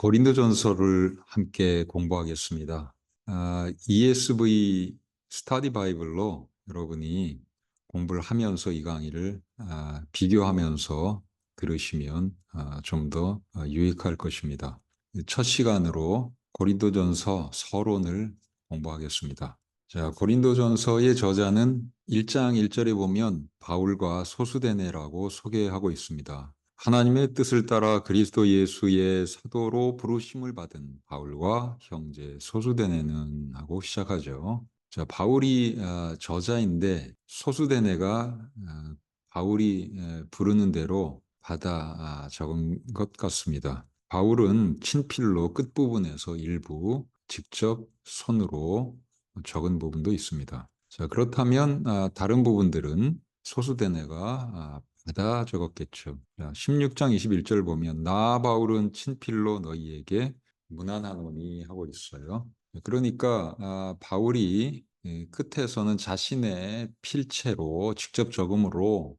고린도전서를 함께 공부하겠습니다. ESV 스터디 바이블로 여러분이 공부를 하면서 이 강의를 비교하면서 들으시면 좀 더 유익할 것입니다. 첫 시간으로 고린도전서 서론을 공부하겠습니다. 자, 고린도전서의 저자는 1장 1절에 보면 바울과 소수데네라고 소개하고 있습니다. 하나님의 뜻을 따라 그리스도 예수의 사도로 부르심을 받은 바울과 형제 소수데네는 하고 시작하죠. 자, 바울이 저자인데 소수데네가 바울이 부르는 대로 받아 적은 것 같습니다. 바울은 친필로 끝부분에서 일부 직접 손으로 적은 부분도 있습니다. 자, 그렇다면 다른 부분들은 소수데네가 받아 적었겠죠. 16장 21절 보면 나 바울은 친필로 너희에게 문안하노니 하고 있어요. 그러니까 바울이 끝에서는 자신의 필체로 직접 적음으로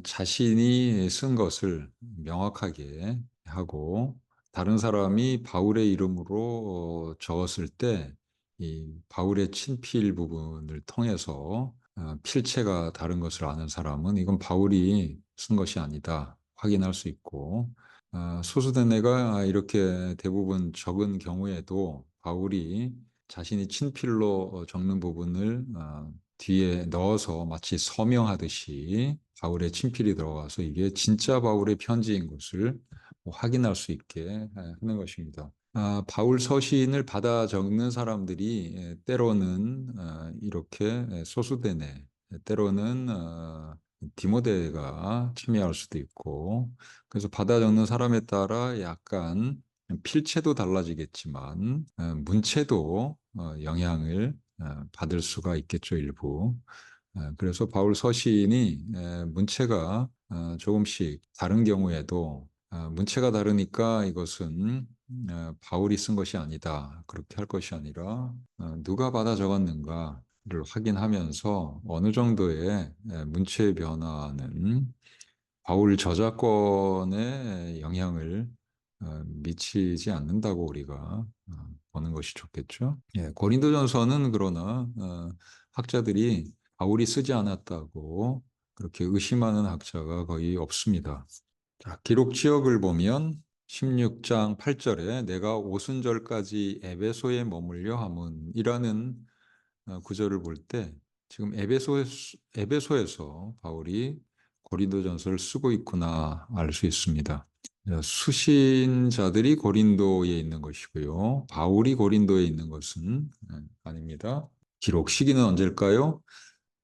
자신이 쓴 것을 명확하게 하고 다른 사람이 바울의 이름으로 적었을 때 이 바울의 친필 부분을 통해서 필체가 다른 것을 아는 사람은 이건 바울이 쓴 것이 아니다 확인할 수 있고 소수대네가 이렇게 대부분 적은 경우에도 바울이 자신이 친필로 적는 부분을 뒤에 넣어서 마치 서명하듯이 바울의 친필이 들어가서 이게 진짜 바울의 편지인 것을 확인할 수 있게 하는 것입니다. 바울 서신을 받아 적는 사람들이 때로는 이렇게 소수되네, 때로는 디모데가 참여할 수도 있고, 그래서 받아 적는 사람에 따라 약간 필체도 달라지겠지만 문체도 영향을 받을 수가 있겠죠, 일부. 그래서 바울 서신이 문체가 조금씩 다른 경우에도 문체가 다르니까 이것은 바울이 쓴 것이 아니다. 그렇게 할 것이 아니라 누가 받아 적었는가를 확인하면서 어느 정도의 문체의 변화는 바울 저작권에 영향을 미치지 않는다고 우리가 보는 것이 좋겠죠. 예, 고린도전서는 그러나 학자들이 바울이 쓰지 않았다고 그렇게 의심하는 학자가 거의 없습니다. 자, 기록 지역을 보면 16장 8절에 내가 오순절까지 에베소에 머물려 함은이라는 구절을 볼 때 지금 에베소에서 바울이 고린도전서를 쓰고 있구나 알 수 있습니다. 수신자들이 고린도에 있는 것이고요. 바울이 고린도에 있는 것은 아닙니다. 기록 시기는 언제일까요?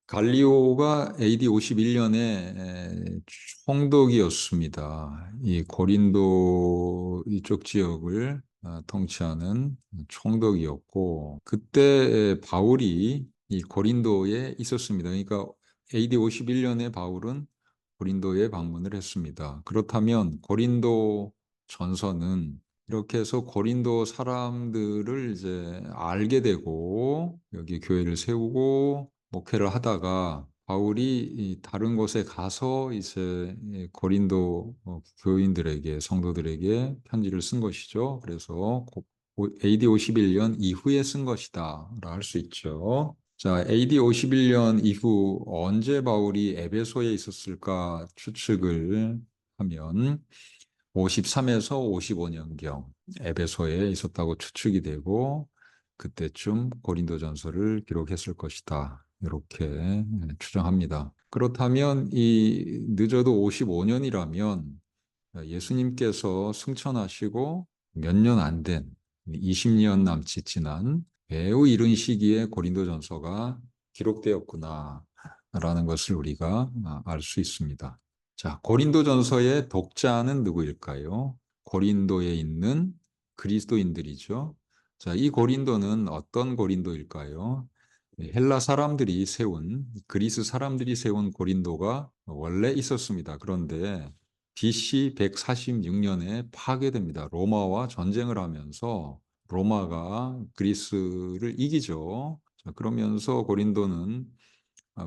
갈리오가 AD 51년에 총독이었습니다. 이 고린도 이쪽 지역을 통치하는 총독이었고 그때 바울이 이 고린도에 있었습니다. 그러니까 AD 51년에 바울은 고린도에 방문을 했습니다. 그렇다면 고린도 전서는 이렇게 해서 고린도 사람들을 이제 알게 되고 여기 교회를 세우고 목회를 하다가 바울이 다른 곳에 가서 이제 고린도 교인들에게 성도들에게 편지를 쓴 것이죠. 그래서 AD 51년 이후에 쓴 것이다 할 수 있죠. 자, AD 51년 이후 언제 바울이 에베소에 있었을까 추측을 하면 53에서 55년경 에베소에 있었다고 추측이 되고 그때쯤 고린도전서를 기록했을 것이다. 이렇게 추정합니다. 그렇다면 이 늦어도 55년이라면 예수님께서 승천하시고 몇 년 안 된 20년 남짓 지난 매우 이른 시기에 고린도전서가 기록되었구나라는 것을 우리가 알 수 있습니다. 자, 고린도전서의 독자는 누구일까요? 고린도에 있는 그리스도인들이죠. 자, 이 고린도는 어떤 고린도일까요? 헬라 사람들이 세운, 그리스 사람들이 세운 고린도가 원래 있었습니다. 그런데 BC 146년에 파괴됩니다. 로마와 전쟁을 하면서 로마가 그리스를 이기죠. 자, 그러면서 고린도는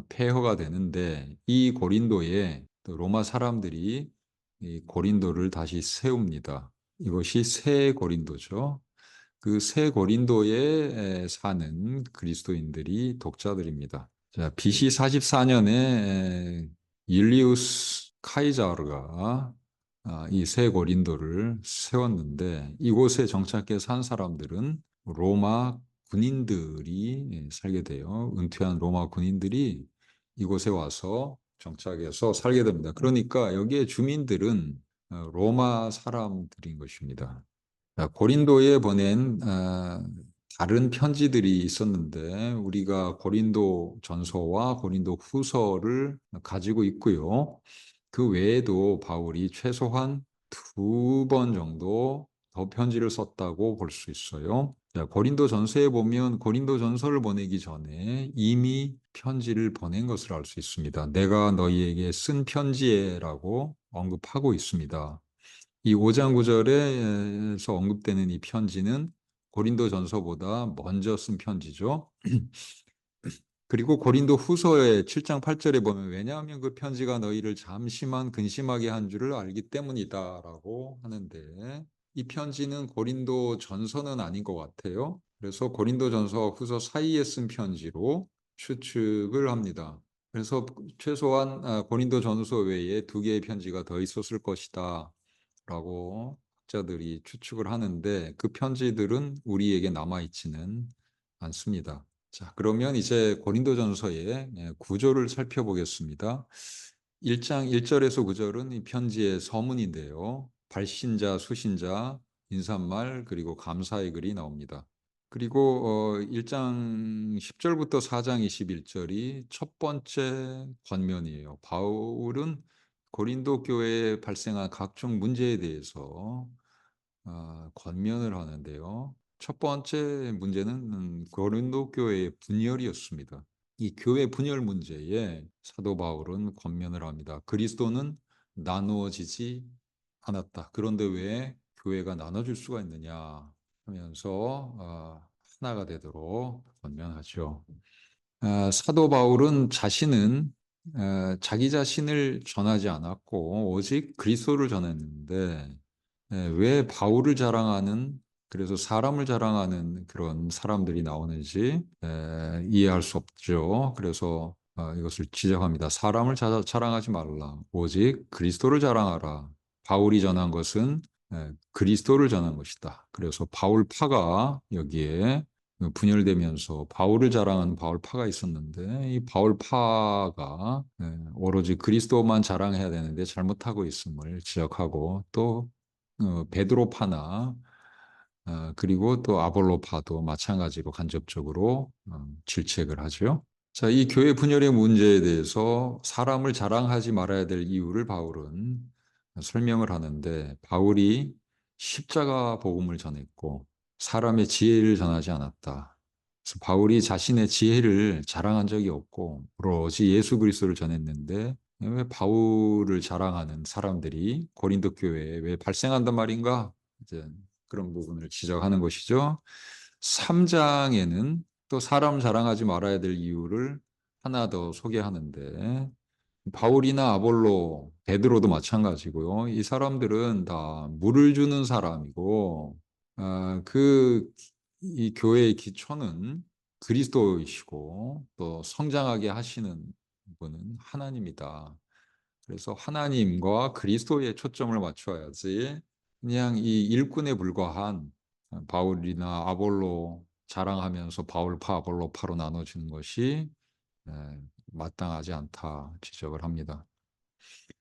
폐허가 되는데 이 고린도에 또 로마 사람들이 이 고린도를 다시 세웁니다. 이것이 새 고린도죠. 그 새 고린도에 사는 그리스도인들이 독자들입니다. 자, BC 44년에 율리우스 카이자르가 이 새 고린도를 세웠는데, 이곳에 정착해 산 사람들은 로마 군인들이 살게 돼요. 은퇴한 로마 군인들이 이곳에 와서 정착해서 살게 됩니다. 그러니까 여기에 주민들은 로마 사람들인 것입니다. 고린도에 보낸 다른 편지들이 있었는데, 우리가 고린도 전서와 고린도 후서를 가지고 있고요. 그 외에도 바울이 최소한 2번 정도 더 편지를 썼다고 볼 수 있어요. 고린도 전서에 보면 고린도 전서를 보내기 전에 이미 편지를 보낸 것을 알 수 있습니다. 내가 너희에게 쓴 편지에라고 언급하고 있습니다. 이 5장 9절에서 언급되는 이 편지는 고린도 전서보다 먼저 쓴 편지죠. 그리고 고린도 후서의 7장 8절에 보면, 왜냐하면 그 편지가 너희를 잠시만 근심하게 한 줄을 알기 때문이다라고 하는데, 이 편지는 고린도 전서는 아닌 것 같아요. 그래서 고린도 전서와 후서 사이에 쓴 편지로 추측을 합니다. 그래서 최소한 고린도 전서 외에 2개의 편지가 더 있었을 것이다 라고 학자들이 추측을 하는데, 그 편지들은 우리에게 남아있지는 않습니다. 자, 그러면 이제 고린도전서의 구조를 살펴보겠습니다. 1장 1절에서 9절은 이 편지의 서문인데요. 발신자, 수신자, 인사말, 그리고 감사의 글이 나옵니다. 그리고 1장 10절부터 4장 21절이 첫 번째 권면이에요. 바울은 고린도 교회에 발생한 각종 문제에 대해서 권면을 하는데요. 첫 번째 문제는 고린도 교회의 분열이었습니다. 이 교회 분열 문제에 사도 바울은 권면을 합니다. 그리스도는 나누어지지 않았다. 그런데 왜 교회가 나눠질 수가 있느냐 하면서 하나가 되도록 권면하죠. 사도 바울은 자기 자신을 전하지 않았고 오직 그리스도를 전했는데, 왜 바울을 자랑하는, 그래서 사람을 자랑하는 그런 사람들이 나오는지 이해할 수 없죠. 그래서 이것을 지적합니다. 사람을 자랑하지 말라. 오직 그리스도를 자랑하라. 바울이 전한 것은 그리스도를 전한 것이다. 그래서 바울파가 여기에 분열되면서 바울을 자랑하는 바울파가 있었는데, 이 바울파가 오로지 그리스도만 자랑해야 되는데 잘못하고 있음을 지적하고, 또 베드로파나 그리고 또 아볼로파도 마찬가지로 간접적으로 질책을 하죠. 자, 이 교회 분열의 문제에 대해서 사람을 자랑하지 말아야 될 이유를 바울은 설명을 하는데, 바울이 십자가 복음을 전했고 사람의 지혜를 전하지 않았다. 그래서 바울이 자신의 지혜를 자랑한 적이 없고 오로지 예수 그리스도를 전했는데, 왜 바울을 자랑하는 사람들이 고린도 교회에 왜 발생한단 말인가? 이제 그런 부분을 지적하는 것이죠. 3장에는 또 사람 자랑하지 말아야 될 이유를 하나 더 소개하는데, 바울이나 아볼로, 베드로도 마찬가지고요. 이 사람들은 다 물을 주는 사람이고, 이 교회의 기초는 그리스도이시고, 또 성장하게 하시는 분은 하나님이다. 그래서 하나님과 그리스도에 초점을 맞춰야지, 그냥 이 일꾼에 불과한 바울이나 아볼로 자랑하면서 바울파, 아볼로파로 나눠지는 것이 마땅하지 않다 지적을 합니다.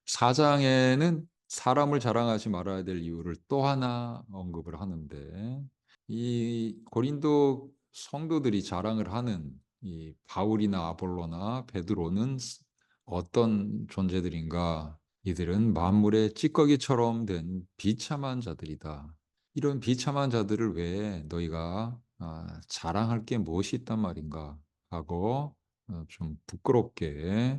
4장에는 사람을 자랑하지 말아야 될 이유를 또 하나 언급을 하는데, 이 고린도 성도들이 자랑을 하는 이 바울이나 아볼로나 베드로는 어떤 존재들인가? 이들은 만물의 찌꺼기처럼 된 비참한 자들이다. 이런 비참한 자들을 왜 너희가 자랑할 게 무엇이 있단 말인가 하고 좀 부끄럽게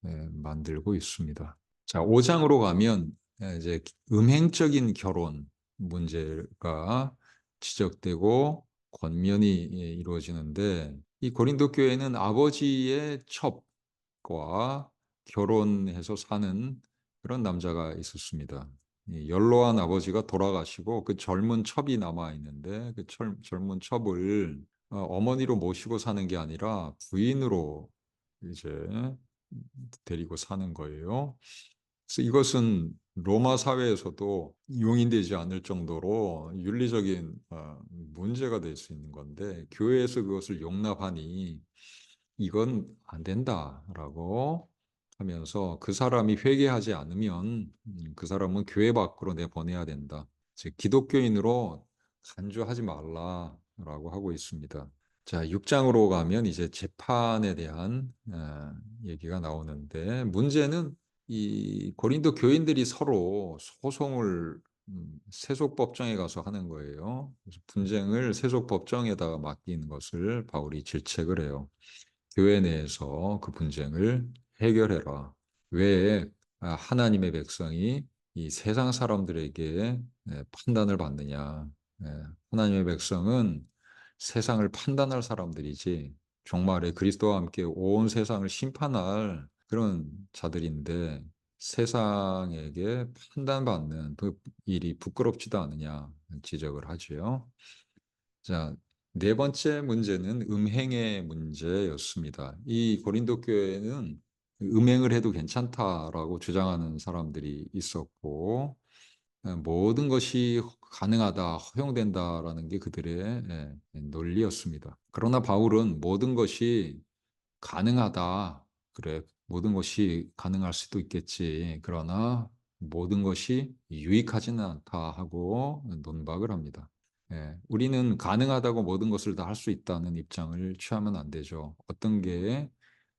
만들고 있습니다. 자, 5장으로 가면 이제 음행적인 결혼 문제가 지적되고 권면이 이루어지는데, 이 고린도 교회는 아버지의 첩과 결혼해서 사는 그런 남자가 있었습니다. 이 연로한 아버지가 돌아가시고 그 젊은 첩이 남아 있는데 그 젊은 첩을 어머니로 모시고 사는 게 아니라 부인으로 이제 데리고 사는 거예요. 그래서 이것은 로마 사회에서도 용인되지 않을 정도로 윤리적인 문제가 될 수 있는 건데 교회에서 그것을 용납하니 이건 안 된다라고 하면서 그 사람이 회개하지 않으면 그 사람은 교회 밖으로 내보내야 된다. 즉 기독교인으로 간주하지 말라라고 하고 있습니다. 자, 6장으로 가면 이제 재판에 대한 얘기가 나오는데 문제는 이 고린도 교인들이 서로 소송을 세속법정에 가서 하는 거예요. 그래서 분쟁을 세속법정에다가 맡기는 것을 바울이 질책을 해요. 교회 내에서 그 분쟁을 해결해라. 왜 하나님의 백성이 이 세상 사람들에게 판단을 받느냐. 하나님의 백성은 세상을 판단할 사람들이지 종말에 그리스도와 함께 온 세상을 심판할 그런 자들인데 세상에게 판단받는 그 일이 부끄럽지도 않으냐 지적을 하지요. 자, 네 번째 문제는 음행의 문제였습니다. 이 고린도 교회는 음행을 해도 괜찮다라고 주장하는 사람들이 있었고 모든 것이 가능하다, 허용된다라는 게 그들의 논리였습니다. 그러나 바울은 모든 것이 가능하다. 그래, 모든 것이 가능할 수도 있겠지. 그러나 모든 것이 유익하지는 않다 하고 논박을 합니다. 우리는 가능하다고 모든 것을 다 할 수 있다는 입장을 취하면 안 되죠. 어떤 게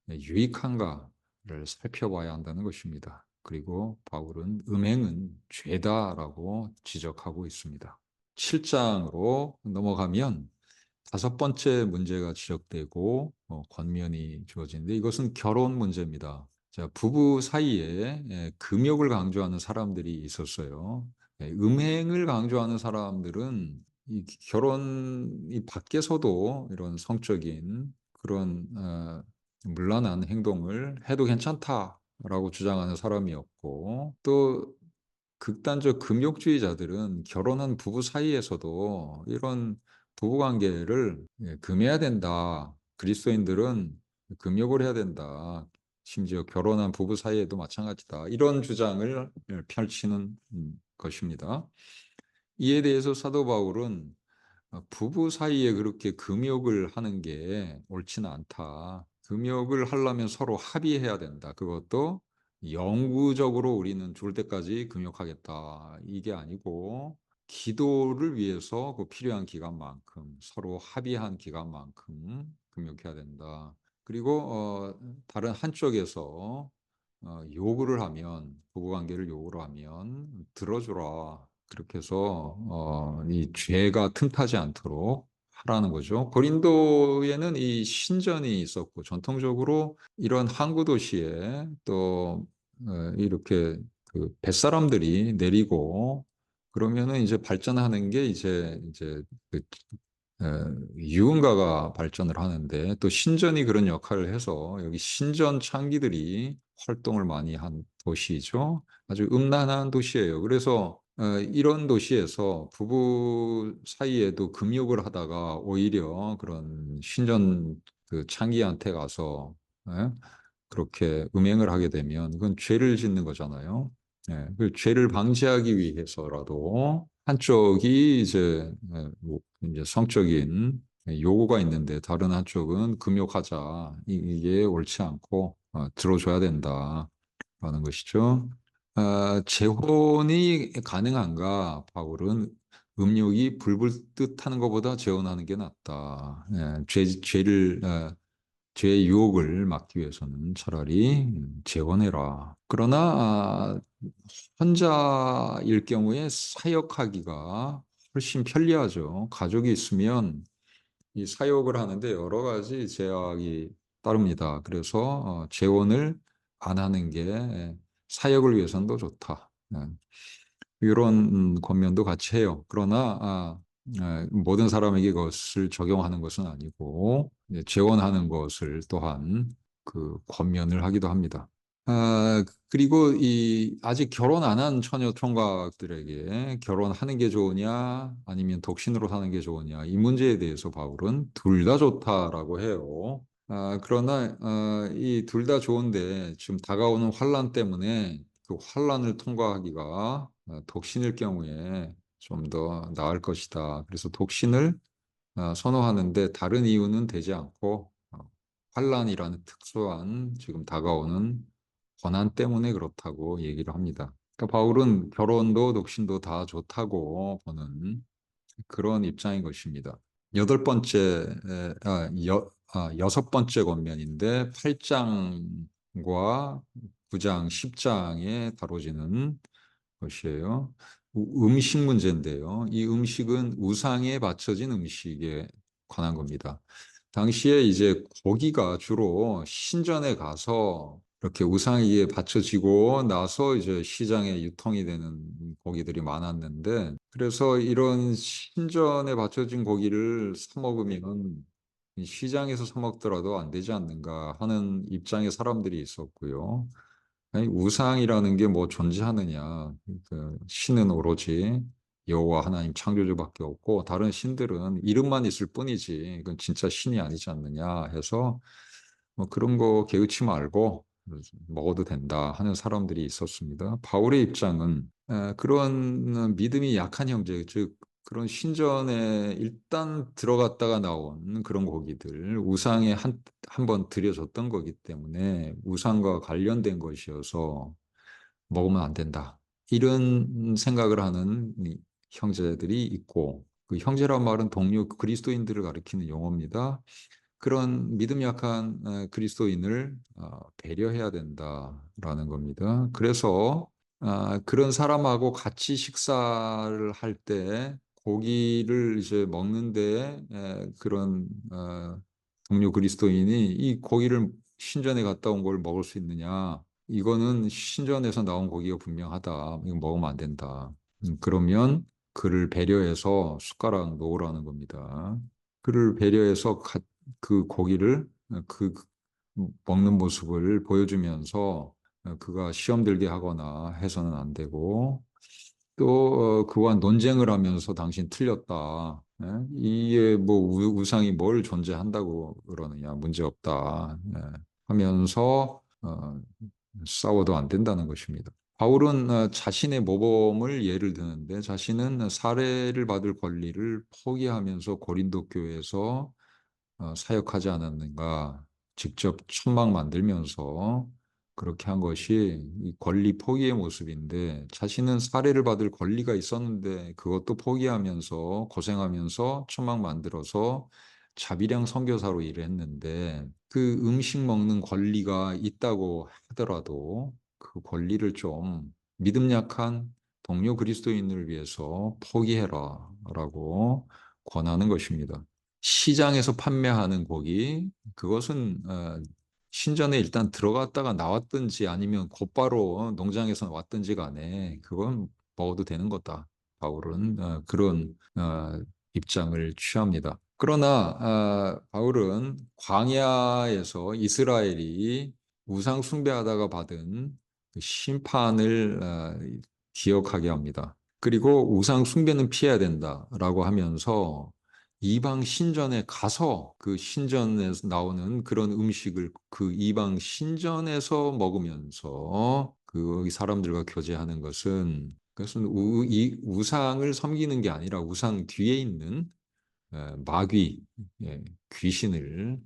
유익한가를 살펴봐야 한다는 것입니다. 그리고 바울은 음행은 죄다라고 지적하고 있습니다. 7장으로 넘어가면 다섯 번째 문제가 지적되고 권면이 주어지는데 이것은 결혼 문제입니다. 자, 부부 사이에 금욕을 강조하는 사람들이 있었어요. 음행을 강조하는 사람들은 이 결혼이 밖에서도 이런 성적인 그런 문란한 행동을 해도 괜찮다라고 주장하는 사람이었고 또 극단적 금욕주의자들은 결혼한 부부 사이에서도 이런 부부관계를 금해야 된다. 그리스도인들은 금욕을 해야 된다. 심지어 결혼한 부부 사이에도 마찬가지다. 이런 주장을 펼치는 것입니다. 이에 대해서 사도 바울은 부부 사이에 그렇게 금욕을 하는 게 옳지는 않다. 금욕을 하려면 서로 합의해야 된다. 그것도 영구적으로 우리는 죽을 때까지 금욕하겠다. 이게 아니고 기도를 위해서 그 필요한 기간만큼 서로 합의한 기간만큼 금욕해야 된다. 그리고 다른 한쪽에서 요구를 하면 부부관계를 요구를 하면 들어주라. 그렇게 해서 이 죄가 틈타지 않도록 하라는 거죠. 고린도에는 이 신전이 있었고 전통적으로 이런 항구 도시에 또 이렇게 그 뱃사람들이 내리고 그러면은 이제 발전하는 게 이제 그 유흥가가 발전을 하는데 또 신전이 그런 역할을 해서 여기 신전 창기들이 활동을 많이 한 도시죠. 아주 음란한 도시예요. 그래서 이런 도시에서 부부 사이에도 금욕을 하다가 오히려 그런 신전 그 창기한테 가서 예? 그렇게 음행을 하게 되면 그건 죄를 짓는 거잖아요. 그 죄를 방지하기 위해서라도 한쪽이 뭐 이제 성적인 요구가 있는데 다른 한쪽은 금욕하자 이게 옳지 않고 들어줘야 된다라는 것이죠. 재혼이 가능한가? 바울은 음욕이 불불듯 하는 것보다 재혼하는 게 낫다. 죄의 유혹을 막기 위해서는 차라리 재혼해라. 그러나 혼자일 경우에 사역하기가 훨씬 편리하죠. 가족이 있으면 이 사역을 하는데 여러 가지 제약이 따릅니다. 그래서 재혼을 안 하는 게 사역을 위해서는 더 좋다. 이런 권면도 같이 해요. 그러나 모든 사람에게 그것을 적용하는 것은 아니고 재원하는 것을 또한 그 권면을 하기도 합니다. 그리고 아직 결혼 안 한 처녀 총각들에게 결혼하는 게 좋으냐, 아니면 독신으로 사는 게 좋으냐, 이 문제에 대해서 바울은 둘 다 좋다라고 해요. 그러나 이 둘 다 좋은데 지금 다가오는 환란 때문에 그 환란을 통과하기가 독신일 경우에 좀 더 나을 것이다. 그래서 독신을 선호하는데 다른 이유는 되지 않고 환란이라는 특수한 지금 다가오는 고난 때문에 그렇다고 얘기를 합니다. 그러니까 바울은 결혼도 독신도 다 좋다고 보는 그런 입장인 것입니다. 여덟 번째, 여섯 번째 권면인데 8장과 9장, 10장에 다뤄지는 것이에요. 음식 문제인데요. 이 음식은 우상에 바쳐진 음식에 관한 겁니다. 당시에 이제 고기가 주로 신전에 가서 이렇게 우상에 바쳐지고 나서 이제 시장에 유통이 되는 고기들이 많았는데, 그래서 이런 신전에 바쳐진 고기를 사 먹으면 시장에서 사 먹더라도 안 되지 않는가 하는 입장의 사람들이 있었고요. 아니, 우상이라는 게 뭐 존재하느냐. 그 신은 오로지 여호와 하나님 창조주밖에 없고 다른 신들은 이름만 있을 뿐이지 이건 진짜 신이 아니지 않느냐 해서 뭐 그런 거 개의치 말고 먹어도 된다 하는 사람들이 있었습니다. 바울의 입장은 그런 믿음이 약한 형제, 즉 그런 신전에 일단 들어갔다가 나온 그런 고기들, 우상에 한 번 들여졌던 거기 때문에 우상과 관련된 것이어서 먹으면 안 된다. 이런 생각을 하는 형제들이 있고, 그 형제란 말은 동료 그리스도인들을 가리키는 용어입니다. 그런 믿음 약한 그리스도인을 배려해야 된다라는 겁니다. 그래서 그런 사람하고 같이 식사를 할 때 고기를 이제 먹는데 그런 동료 그리스도인이 이 고기를 신전에 갔다 온 걸 먹을 수 있느냐? 이거는 신전에서 나온 고기가 분명하다. 이거 먹으면 안 된다. 그러면 그를 배려해서 숟가락 놓으라는 겁니다. 그를 배려해서 그 고기를 먹는 모습을 보여주면서 그가 시험 들게 하거나 해서는 안 되고 또 그와 논쟁을 하면서 당신 틀렸다. 예? 이게 뭐 우상이 뭘 존재한다고 그러느냐 문제 없다. 예. 하면서 싸워도 안 된다는 것입니다. 바울은 자신의 모범을 예를 드는데 자신은 살해를 받을 권리를 포기하면서 고린도 교회에서 사역하지 않았는가. 직접 천막 만들면서 그렇게 한 것이 이 권리 포기의 모습인데 자신은 살해를 받을 권리가 있었는데 그것도 포기하면서 고생하면서 천막 만들어서 자비량 선교사로 일을 했는데 그 음식 먹는 권리가 있다고 하더라도 그 권리를 좀 믿음 약한 동료 그리스도인을 위해서 포기해라 라고 권하는 것입니다. 시장에서 판매하는 고기, 그것은 신전에 일단 들어갔다가 나왔든지 아니면 곧바로 농장에서 왔든지 간에 그건 먹어도 되는 거다. 바울은 그런 입장을 취합니다. 그러나 바울은 광야에서 이스라엘이 우상 숭배하다가 받은 그 심판을 기억하게 합니다. 그리고 우상 숭배는 피해야 된다라고 하면서 이방 신전에 가서 그 신전에서 나오는 그런 음식을 그 이방 신전에서 먹으면서 그 사람들과 교제하는 것은 그것은 이 우상을 섬기는 게 아니라 우상 뒤에 있는 마귀, 귀신을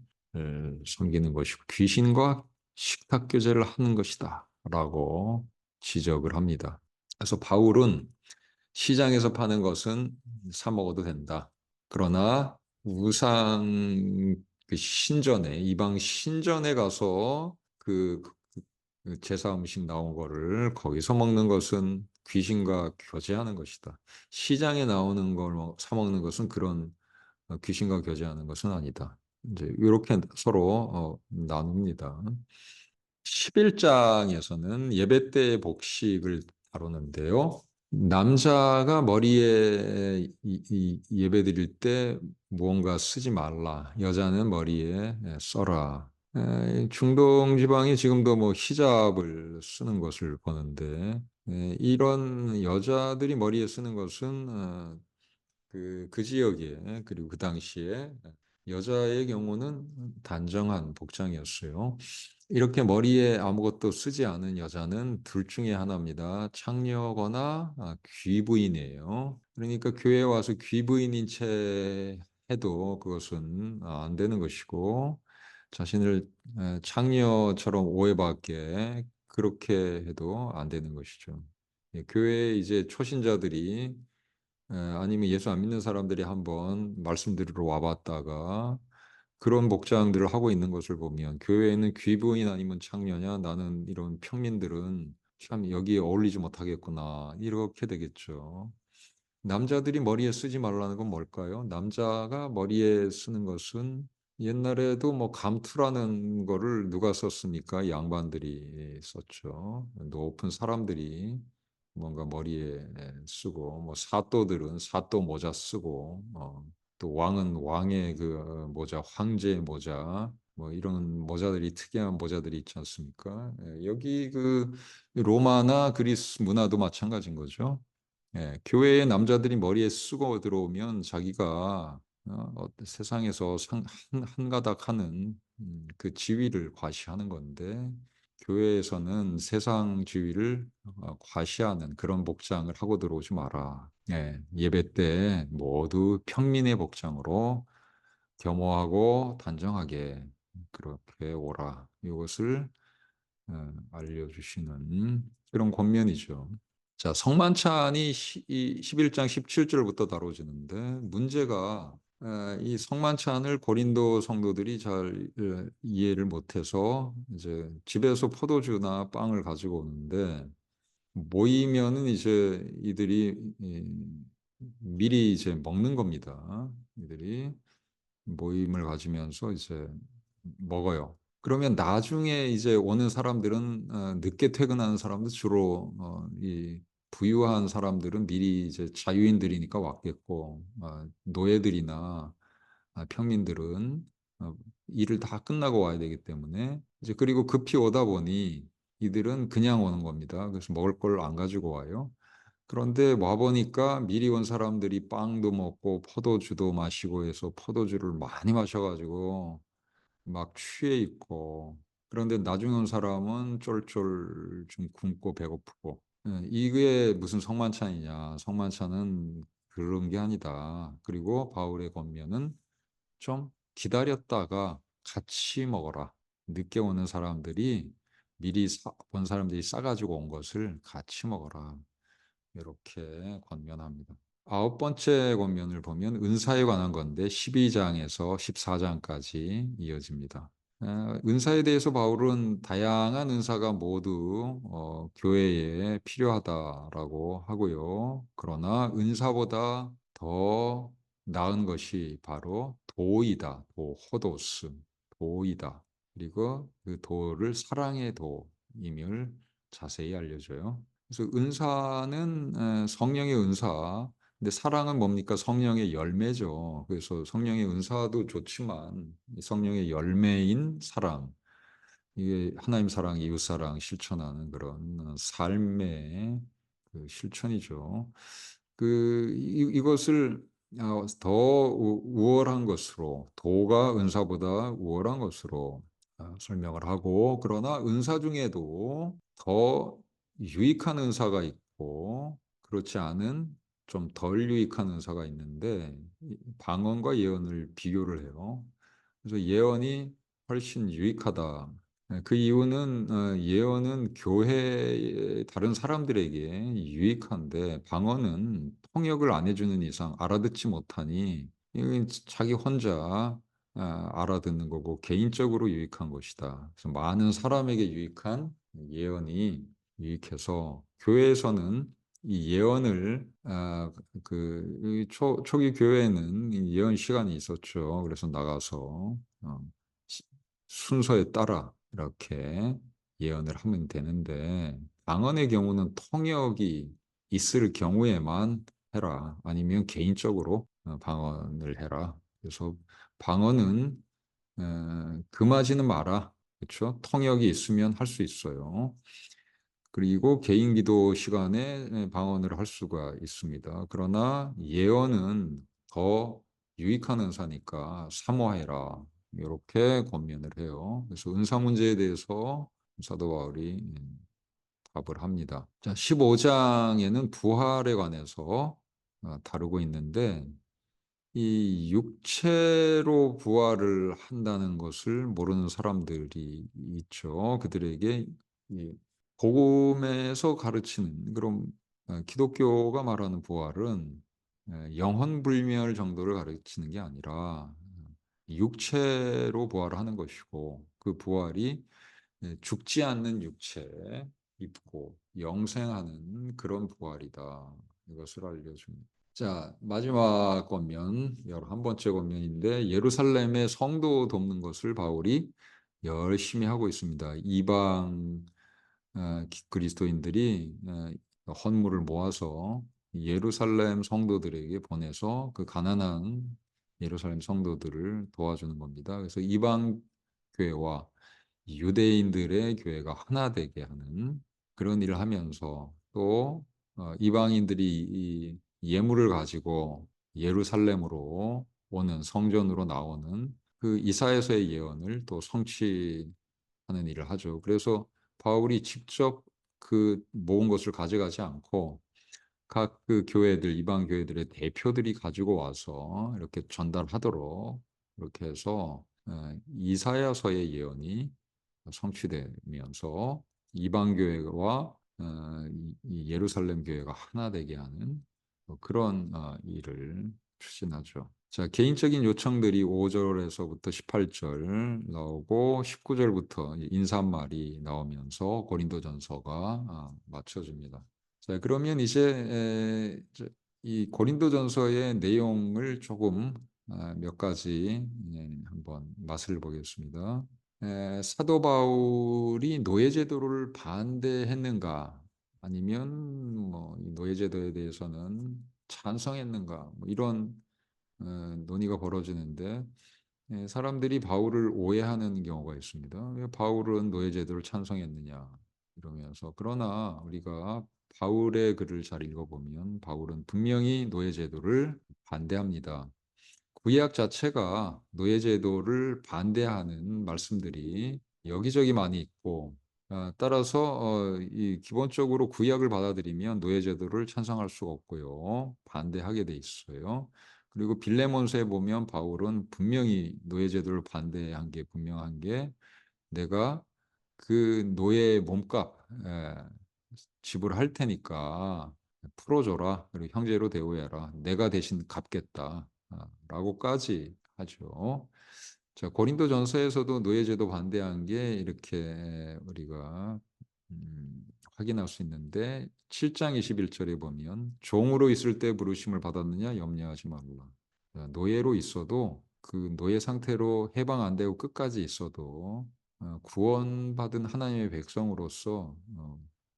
섬기는 것이고 귀신과 식탁 교제를 하는 것이다라고 지적을 합니다. 그래서 바울은 시장에서 파는 것은 사 먹어도 된다. 그러나 우상 그 신전에 이방 신전에 가서 그 제사 음식 나온 거를 거기서 먹는 것은 귀신과 교제하는 것이다. 시장에 나오는 걸 사 먹는 것은 그런 귀신과 교제하는 것은 아니다. 이제 이렇게 서로 나눕니다. 11장에서는 예배 때의 복식을 다루는데요. 남자가 머리에 예배 드릴 때 무언가 쓰지 말라. 여자는 머리에 써라. 중동 지방이 지금도 뭐 히잡을 쓰는 것을 보는데, 이런 여자들이 머리에 쓰는 것은 그 지역에, 그리고 그 당시에 여자의 경우는 단정한 복장이었어요. 이렇게 머리에 아무것도 쓰지 않은 여자는 둘 중에 하나입니다. 창녀거나 귀부인이에요. 그러니까 교회에 와서 귀부인인 채 해도 그것은 안 되는 것이고, 자신을 창녀처럼 오해받게 그렇게 해도 안 되는 것이죠. 교회에 이제 초신자들이 아니면 예수 안 믿는 사람들이 한번 말씀 들으러 와봤다가 그런 복장들을 하고 있는 것을 보면, 교회에는 귀부인 아니면 창녀냐, 나는 이런 평민들은 참 여기에 어울리지 못하겠구나, 이렇게 되겠죠. 남자들이 머리에 쓰지 말라는 건 뭘까요? 남자가 머리에 쓰는 것은, 옛날에도 뭐 감투라는 거를 누가 썼습니까? 양반들이 썼죠. 높은 사람들이 뭔가 머리에 쓰고, 뭐 사또들은 사또 모자 쓰고, 또 왕은 왕의 그 모자, 황제의 모자, 뭐 이런 모자들이, 특이한 모자들이 있지 않습니까? 여기 그 로마나 그리스 문화도 마찬가지인 거죠. 교회의 남자들이 머리에 쓰고 들어오면 자기가 세상에서 한 가닥 하는 그 지위를 과시하는 건데, 교회에서는 세상 지위를 과시하는 그런 복장을 하고 들어오지 마라. 예배 때 모두 평민의 복장으로 겸허하고 단정하게 그렇게 오라. 이것을 알려주시는 그런 권면이죠. 자, 성만찬이 11장 17절부터 다뤄지는데, 문제가 이 성만찬을 고린도 성도들이 잘 이해를 못해서 이제 집에서 포도주나 빵을 가지고 오는데, 모이면은 이제 이들이 미리 이제 먹는 겁니다. 이들이 모임을 가지면서 이제 먹어요. 그러면 나중에 이제 오는 사람들은, 늦게 퇴근하는 사람들, 주로 이 부유한 사람들은 미리 이제 자유인들이니까 왔겠고, 노예들이나 평민들은 일을 다 끝나고 와야 되기 때문에, 이제 그리고 급히 오다 보니 이들은 그냥 오는 겁니다. 그래서 먹을 걸 안 가지고 와요. 그런데 와 보니까 미리 온 사람들이 빵도 먹고 포도주도 마시고 해서 포도주를 많이 마셔가지고 막 취해 있고, 그런데 나중에 온 사람은 쫄쫄 좀 굶고 배고프고. 이게 무슨 성만찬이냐? 성만찬은 그런 게 아니다. 그리고 바울의 권면은 좀 기다렸다가 같이 먹어라. 늦게 오는 사람들이 미리 온 사람들이 싸가지고 온 것을 같이 먹어라. 이렇게 권면합니다. 아홉 번째 권면을 보면 은사에 관한 건데, 12장에서 14장까지 이어집니다. 은사에 대해서 바울은 다양한 은사가 모두 교회에 필요하다라고 하고요. 그러나 은사보다 더 나은 것이 바로 도이다. 호도스, 도이다. 그리고 그 도를 사랑의 도임을 자세히 알려줘요. 그래서 은사는 성령의 은사, 근데 사랑은 뭡니까? 성령의 열매죠. 그래서 성령의 은사도 좋지만 이 성령의 열매인 사랑, 이게 하나님 사랑, 이웃 사랑 실천하는 그런 삶의 그 실천이죠. 이것을 더 우월한 것으로, 도가 은사보다 우월한 것으로 설명을 하고, 그러나 은사 중에도 더 유익한 은사가 있고 그렇지 않은 좀 덜 유익한 은사가 있는데, 방언과 예언을 비교를 해요. 그래서 예언이 훨씬 유익하다. 그 이유는 예언은 교회의 다른 사람들에게 유익한데, 방언은 통역을 안 해주는 이상 알아듣지 못하니 이건 자기 혼자 알아듣는 거고 개인적으로 유익한 것이다. 그래서 많은 사람에게 유익한 예언이 유익해서, 교회에서는 이 예언을 초기 교회에는 이 예언 시간이 있었죠. 그래서 나가서 시- 순서에 따라 이렇게 예언을 하면 되는데, 방언의 경우는 통역이 있을 경우에만 해라. 아니면 개인적으로 방언을 해라. 그래서 방언은 금하지는 마라. 그렇죠? 통역이 있으면 할 수 있어요. 그리고 개인 기도 시간에 방언을 할 수가 있습니다. 그러나 예언은 더 유익한 은사니까 사모해라. 이렇게 권면을 해요. 그래서 은사 문제에 대해서 사도 바울이 답을 합니다. 자, 15장에는 부활에 관해서 다루고 있는데 이 육체로 부활을 한다는 것을 모르는 사람들이 있죠. 그들에게 이 복음에서 가르치는 그런 기독교가 말하는 부활은 영혼불멸 정도를 가르치는 게 아니라 육체로 부활하는 것이고 그 부활이 죽지 않는 육체 입고 영생하는 그런 부활이다. 이것을 알려줍니다. 자, 마지막 권면, 11번째 권면인데 예루살렘의 성도 돕는 것을 바울이 열심히 하고 있습니다. 이방 그리스도인들이 헌물을 모아서 예루살렘 성도들에게 보내서 그 가난한 예루살렘 성도들을 도와주는 겁니다. 그래서 이방 교회와 유대인들의 교회가 하나 되게 하는 그런 일을 하면서 또 이방인들이 이 예물을 가지고 예루살렘으로 오는 성전으로 나오는 그 이사야서의 예언을 또 성취하는 일을 하죠. 그래서 바울이 직접 그 모은 것을 가져가지 않고 각 그 교회들, 이방 교회들의 대표들이 가지고 와서 이렇게 전달하도록 이렇게 해서 이사야서의 예언이 성취되면서 이방 교회와 이 예루살렘 교회가 하나 되게 하는 그런 일을 추진하죠. 자, 개인적인 요청들이 5절에서부터 18절 나오고 19절부터 인사말이 나오면서 고린도전서가 맞춰집니다. 자, 그러면 이제 이 고린도전서의 내용을 조금 몇 가지 한번 맛을 보겠습니다. 사도 바울이 노예제도를 반대했는가? 아니면 뭐 이 노예제도에 대해서는 찬성했는가? 뭐 이런 논의가 벌어지는데 사람들이 바울을 오해하는 경우가 있습니다. 왜 바울은 노예제도를 찬성했느냐? 이러면서 그러나 우리가 바울의 글을 잘 읽어보면 바울은 분명히 노예제도를 반대합니다. 구약 자체가 노예제도를 반대하는 말씀들이 여기저기 많이 있고 따라서 이 기본적으로 구약을 받아들이면 노예제도를 찬성할 수가 없고요. 반대하게 돼 있어요. 그리고 빌레몬서에 보면 바울은 분명히 노예제도를 반대한 게 분명한 게 내가 그 노예의 몸값 지불할 테니까 풀어줘라. 그리고 형제로 대우해라. 내가 대신 갚겠다. 라고까지 하죠. 자, 고린도전서에서도 노예제도 반대한 게 이렇게 우리가 확인할 수 있는데 7장 21절에 보면 종으로 있을 때 부르심을 받았느냐 염려하지 말라. 자, 노예로 있어도 그 노예 상태로 해방 안 되고 끝까지 있어도 구원받은 하나님의 백성으로서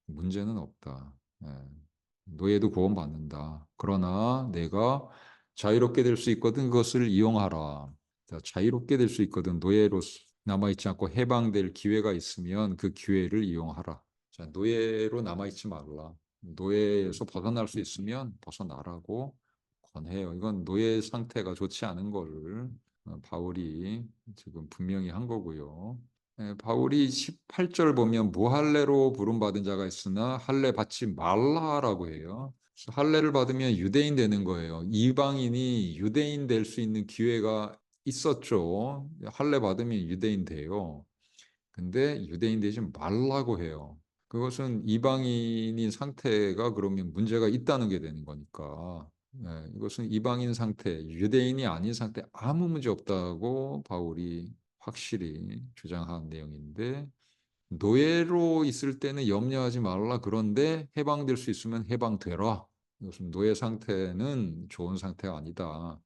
문제는 없다. 예. 노예도 구원받는다. 그러나 내가 자유롭게 될 수 있거든 그것을 이용하라. 자, 자유롭게 될 수 있거든 노예로 남아있지 않고 해방될 기회가 있으면 그 기회를 이용하라. 자, 노예로 남아있지 말라. 노예에서 벗어날 수 있으면 벗어나라고 권해요. 이건 노예 상태가 좋지 않은 거를 바울이 지금 분명히 한 거고요. 바울이 18절 보면 무할례로 부름받은 자가 있으나 할례 받지 말라라고 해요. 할례를 받으면 유대인 되는 거예요. 이방인이 유대인 될 수 있는 기회가 있었죠. 할례 받으면 유대인 돼요. 근데 유대인 되지 말라고 해요. 그것은 이방인인 상태가 그러면 문제가 있다는 게 되는 거니까. 이것은 이방인 상태, 유대인이 아닌 상태 아무 문제 없다고 바울이 확실히 주장한 내용인데 노예로 있을 때는 염려하지 말라. 그런데 해방될 수 있으면 해방되라. 이것은 노예 상태는 좋은 상태가 아니다.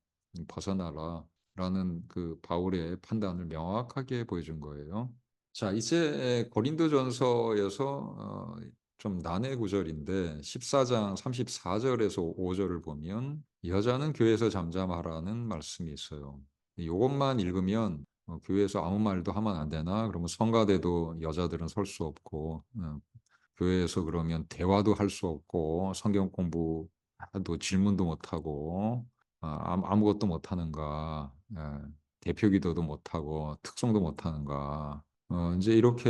벗어나라. 라는 그 바울의 판단을 명확하게 보여준 거예요. 자, 이제 고린도전서에서 좀 난해 구절인데 14장 34절에서 5절을 보면 여자는 교회에서 잠잠하라는 말씀이 있어요. 이것만 읽으면 교회에서 아무 말도 하면 안 되나? 그러면 성가대도 여자들은 설 수 없고, 교회에서 그러면 대화도 할 수 없고, 성경 공부도 질문도 못 하고, 아무것도 못 하는가? 대표 기도도 못 하고, 특성도 못 하는가? 이제 이렇게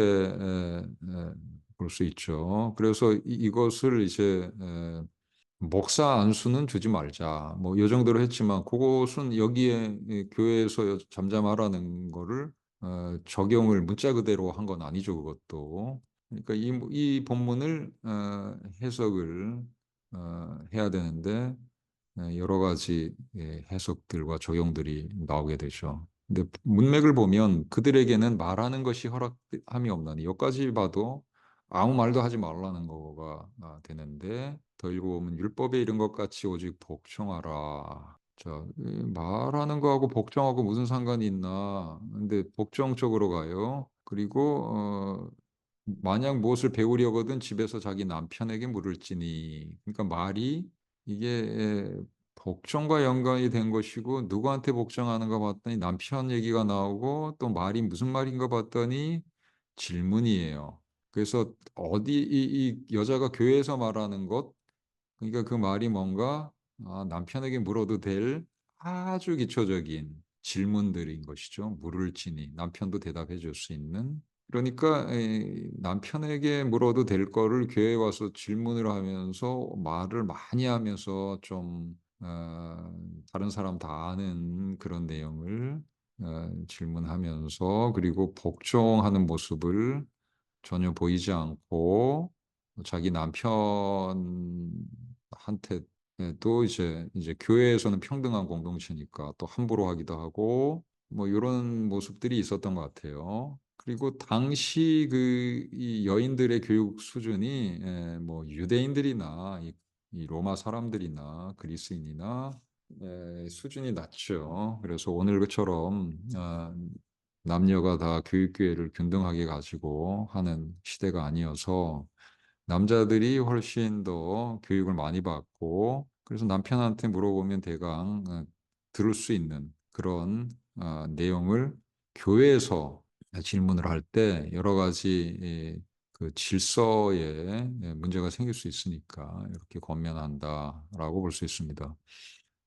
볼 수 있죠. 그래서 이것을 이제 목사 안수는 주지 말자. 뭐 이 정도로 했지만 그것은 여기에 교회에서 잠잠하라는 거를 적용을 문자 그대로 한 건 아니죠. 그것도. 그러니까 이 본문을 해석을 해야 되는데 여러 가지 해석들과 적용들이 나오게 되죠. 근데 문맥을 보면 그들에게는 말하는 것이 허락함이 없나니 여기까지 봐도 아무 말도 하지 말라는 거가 되는데 더 읽어보면 율법에 이른 것 같이 오직 복종하라. 자, 말하는 거하고 복종하고 무슨 상관이 있나? 근데 복종 쪽으로 가요. 그리고 만약 무엇을 배우려거든 집에서 자기 남편에게 물을지니. 그러니까 말이 이게 복종과 연관이 된 것이고 누구한테 복종하는가 봤더니 남편 얘기가 나오고 또 말이 무슨 말인가 봤더니 질문이에요. 그래서 이 여자가 교회에서 말하는 것, 그러니까 그 말이 뭔가 남편에게 물어도 될 아주 기초적인 질문들인 것이죠. 물을지니 남편도 대답해 줄 수 있는. 그러니까 남편에게 물어도 될 거를 교회에 와서 질문을 하면서 말을 많이 하면서 좀 다른 사람 다 아는 그런 내용을 질문하면서 그리고 복종하는 모습을 전혀 보이지 않고 자기 남편한테도 이제 교회에서는 평등한 공동체니까 또 함부로 하기도 하고 뭐 이런 모습들이 있었던 것 같아요. 그리고 당시 이 여인들의 교육 수준이 뭐 유대인들이나 이 로마 사람들이나 그리스인이나 수준이 낮죠. 그래서 오늘처럼 남녀가 다 교육기회를 균등하게 가지고 하는 시대가 아니어서 남자들이 훨씬 더 교육을 많이 받고 그래서 남편한테 물어보면 대강 들을 수 있는 그런 내용을 교회에서 질문을 할 때 여러 가지 그 질서에 문제가 생길 수 있으니까 이렇게 권면한다라고 볼 수 있습니다.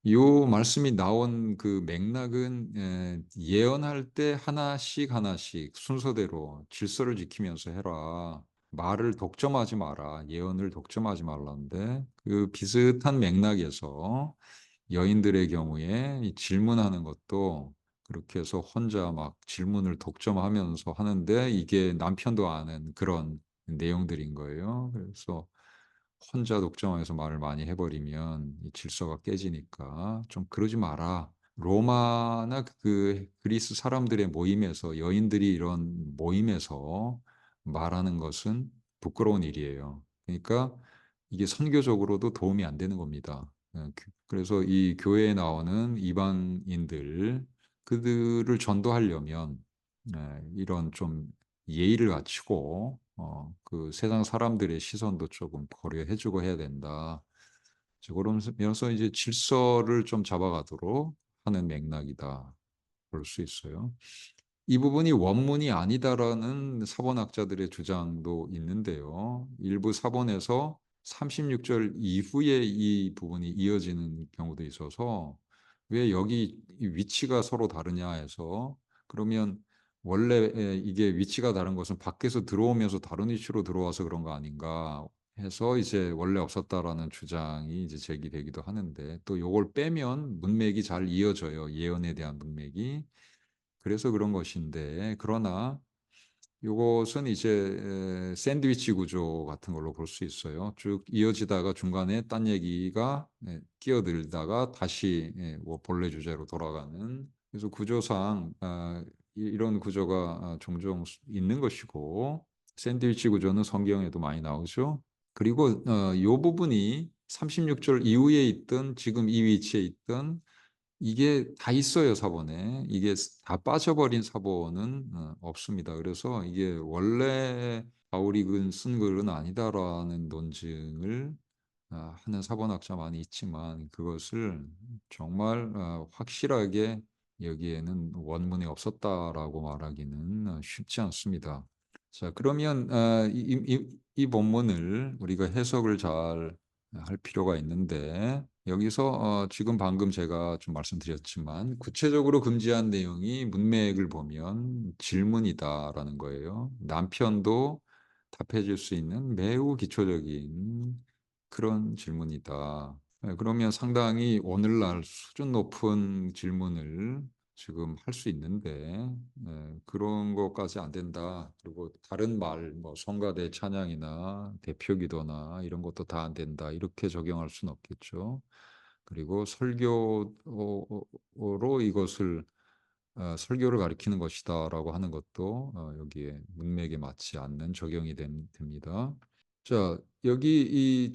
이 말씀이 나온 그 맥락은 예언할 때 하나씩 하나씩 순서대로 질서를 지키면서 해라. 말을 독점하지 마라. 예언을 독점하지 말라는데 그 비슷한 맥락에서 여인들의 경우에 이 질문하는 것도 그렇게 해서 혼자 막 질문을 독점하면서 하는데 이게 남편도 아는 그런 내용들인 거예요. 그래서 혼자 독점해서 말을 많이 해버리면 이 질서가 깨지니까 좀 그러지 마라. 로마나 그 그리스 사람들의 모임에서 여인들이 이런 모임에서 말하는 것은 부끄러운 일이에요. 그러니까 이게 선교적으로도 도움이 안 되는 겁니다. 그래서 이 교회에 나오는 이방인들 그들을 전도하려면 이런 좀 예의를 갖추고 그 세상 사람들의 시선도 조금 고려해 주고 해야 된다. 그러면서 이제 질서를 좀 잡아가도록 하는 맥락이다. 볼 수 있어요. 이 부분이 원문이 아니다라는 사본학자들의 주장도 있는데요. 일부 사본에서 36절 이후에 이 부분이 이어지는 경우도 있어서 왜 여기 위치가 서로 다르냐 해서 그러면 원래 이게 위치가 다른 것은 밖에서 들어오면서 다른 위치로 들어와서 그런 거 아닌가 해서 이제 원래 없었다라는 주장이 이제 제기되기도 하는데 또 요걸 빼면 문맥이 잘 이어져요. 예언에 대한 문맥이. 그래서 그런 것인데 그러나 요것은 이제 샌드위치 구조 같은 걸로 볼 수 있어요. 쭉 이어지다가 중간에 딴 얘기가 끼어들다가 다시 뭐 본래 주제로 돌아가는 그래서 구조상 이런 구조가 종종 있는 것이고 샌드위치 구조는 성경에도 많이 나오죠. 그리고 요 부분이 36절 이후에 있던 지금 이 위치에 있던 이게 다 있어요, 사본에. 이게 다 빠져버린 사본은 없습니다. 그래서 이게 원래 바울이 쓴 글은 아니다라는 논증을 하는 사본학자 많이 있지만 그것을 정말 확실하게 여기에는 원문에 없었다라고 말하기는 쉽지 않습니다. 자, 그러면 이 본문을 우리가 해석을 잘 할 필요가 있는데 여기서 지금 방금 제가 좀 말씀드렸지만 구체적으로 금지한 내용이 문맥을 보면 질문이다라는 거예요. 남편도 답해 줄 수 있는 매우 기초적인 그런 질문이다. 그러면 상당히 오늘날 수준 높은 질문을 지금 할 수 있는데 그런 것까지 안 된다. 그리고 다른 말, 뭐 성가대 찬양이나 대표기도나 이런 것도 다 안 된다. 이렇게 적용할 수는 없겠죠. 그리고 설교로 이것을 설교를 가리키는 것이다라고 하는 것도 여기에 문맥에 맞지 않는 적용이 됩니다. 자, 여기 이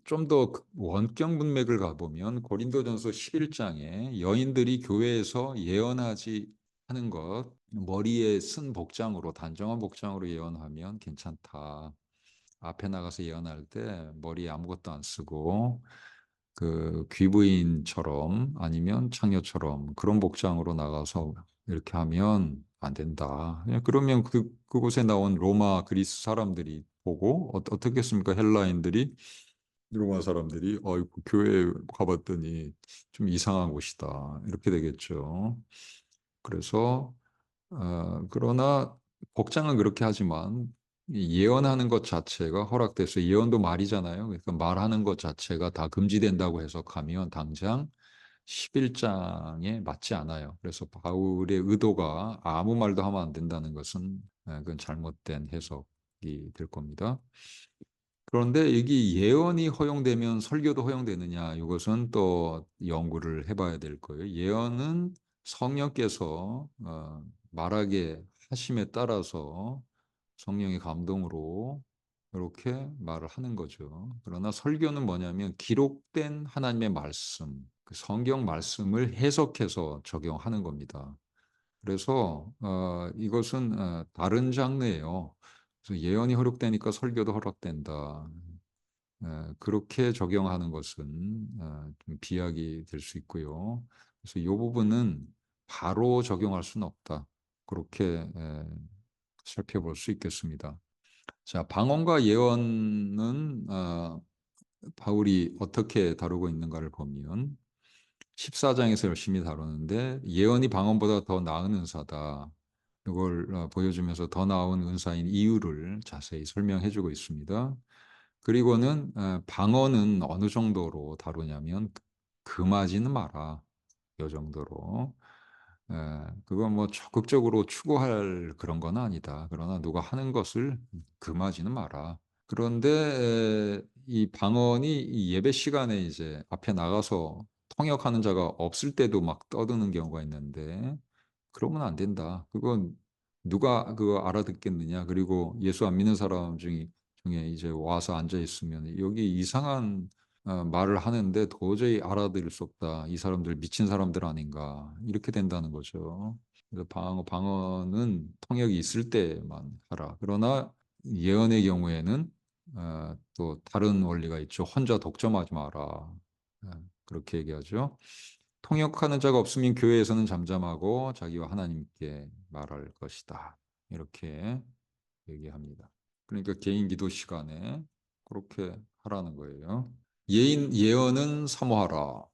좀 더 원격 문맥을 가보면 고린도전서 11장에 여인들이 교회에서 예언하지 하는 것, 머리에 쓴 복장으로, 단정한 복장으로 예언하면 괜찮다. 앞에 나가서 예언할 때 머리에 아무것도 안 쓰고 그 귀부인처럼 아니면 창녀처럼 그런 복장으로 나가서 이렇게 하면 안 된다. 그러면 그곳에 나온 로마 그리스 사람들이 보고 어떻겠습니까? 헬라인들이 로마 사람들이 어이구 교회 가봤더니 좀 이상한 곳이다. 이렇게 되겠죠. 그래서 그러나 복장은 그렇게 하지만 이 예언하는 것 자체가 허락돼서 예언도 말이잖아요. 그러니까 말하는 것 자체가 다 금지된다고 해석하면 당장 11장에 맞지 않아요. 그래서 바울의 의도가 아무 말도 하면 안 된다는 것은 그건 잘못된 해석이 될 겁니다. 그런데 여기 예언이 허용되면 설교도 허용되느냐? 이것은 또 연구를 해봐야 될 거예요. 예언은 성령께서 말하게 하심에 따라서 성령의 감동으로 이렇게 말을 하는 거죠. 그러나 설교는 뭐냐면 기록된 하나님의 말씀, 그 성경 말씀을 해석해서 적용하는 겁니다. 그래서 이것은 다른 장르예요. 그래서 예언이 허락되니까 설교도 허락된다. 그렇게 적용하는 것은 좀 비약이 될 수 있고요. 그래서 이 부분은 바로 적용할 수는 없다. 그렇게 살펴볼 수 있겠습니다. 자, 방언과 예언은 바울이 어떻게 다루고 있는가를 보면 14장에서 열심히 다루는데 예언이 방언보다 더 나은 은사다. 이걸 보여주면서 더 나은 은사인 이유를 자세히 설명해 주고 있습니다. 그리고는 방언은 어느 정도로 다루냐면 금하지는 마라. 요 정도로. 그건 뭐 적극적으로 추구할 그런 건 아니다. 그러나 누가 하는 것을 금하지는 마라. 그런데 이 방언이 이 예배 시간에 이제 앞에 나가서 통역하는 자가 없을 때도 막 떠드는 경우가 있는데 그러면 안 된다. 그건 누가 그거 알아듣겠느냐. 그리고 예수 안 믿는 사람 중에 이제 와서 앉아 있으면 여기 이상한 말을 하는데 도저히 알아들을 수 없다. 이 사람들 미친 사람들 아닌가. 이렇게 된다는 거죠. 그래서 방언은 통역이 있을 때만 하라. 그러나 예언의 경우에는 또 다른 원리가 있죠. 혼자 독점하지 마라. 그렇게 얘기하죠. 통역하는 자가 없으면 교회에서는 잠잠하고 자기와 하나님께 말할 것이다. 이렇게 얘기합니다. 그러니까 개인 기도 시간에 그렇게 하라는 거예요. 예언은 사모하라.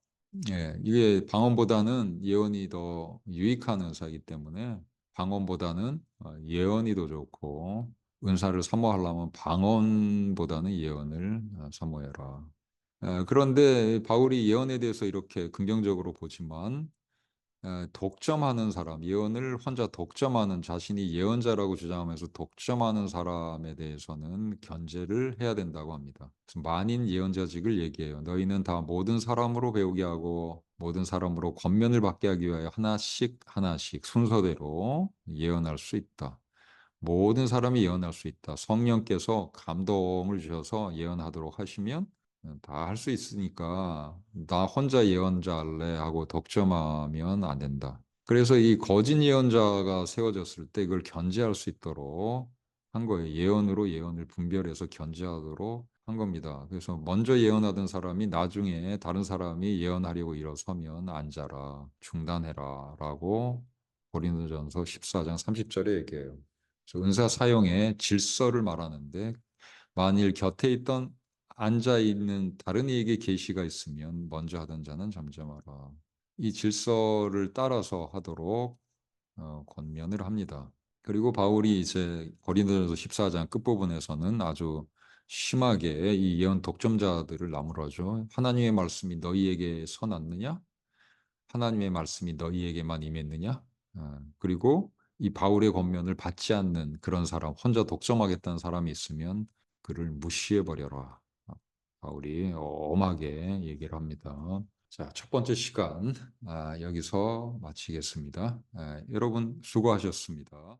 예, 이게 방언보다는 예언이 더 유익한 은사이기 때문에 방언보다는 예언이 더 좋고 은사를 사모하려면 방언보다는 예언을 사모해라. 그런데 바울이 예언에 대해서 이렇게 긍정적으로 보지만 독점하는 사람, 예언을 혼자 독점하는 자신이 예언자라고 주장하면서 독점하는 사람에 대해서는 견제를 해야 된다고 합니다. 그래서 만인 예언자직을 얘기해요. 너희는 다 모든 사람으로 배우게 하고 모든 사람으로 권면을 받게 하기 위하여 하나씩 하나씩 순서대로 예언할 수 있다. 모든 사람이 예언할 수 있다. 성령께서 감동을 주셔서 예언하도록 하시면 다 할 수 있으니까 나 혼자 예언자 할래 하고 독점하면 안 된다. 그래서 이 거짓 예언자가 세워졌을 때 이걸 견제할 수 있도록 한 거예요. 예언으로 예언을 분별해서 견제하도록 한 겁니다. 그래서 먼저 예언하던 사람이 나중에 다른 사람이 예언하려고 일어서면 앉아라, 중단해라라고 고린도전서 14장 30절에 얘기해요. 그래서 은사 사용의 질서를 말하는데 만일 곁에 있던 앉아 있는 다른 이에게 계시가 있으면 먼저 하던 자는 잠잠하라. 이 질서를 따라서 하도록 권면을 합니다. 그리고 바울이 이제 고린도전서 14장 끝부분에서는 아주 심하게 이 예언 독점자들을 나무라죠. 하나님의 말씀이 너희에게 선았느냐? 하나님의 말씀이 너희에게만 임했느냐? 그리고 이 바울의 권면을 받지 않는 그런 사람, 혼자 독점하겠다는 사람이 있으면 그를 무시해 버려라. 바울이 엄하게 얘기를 합니다. 자, 첫 번째 시간 여기서 마치겠습니다. 여러분 수고하셨습니다.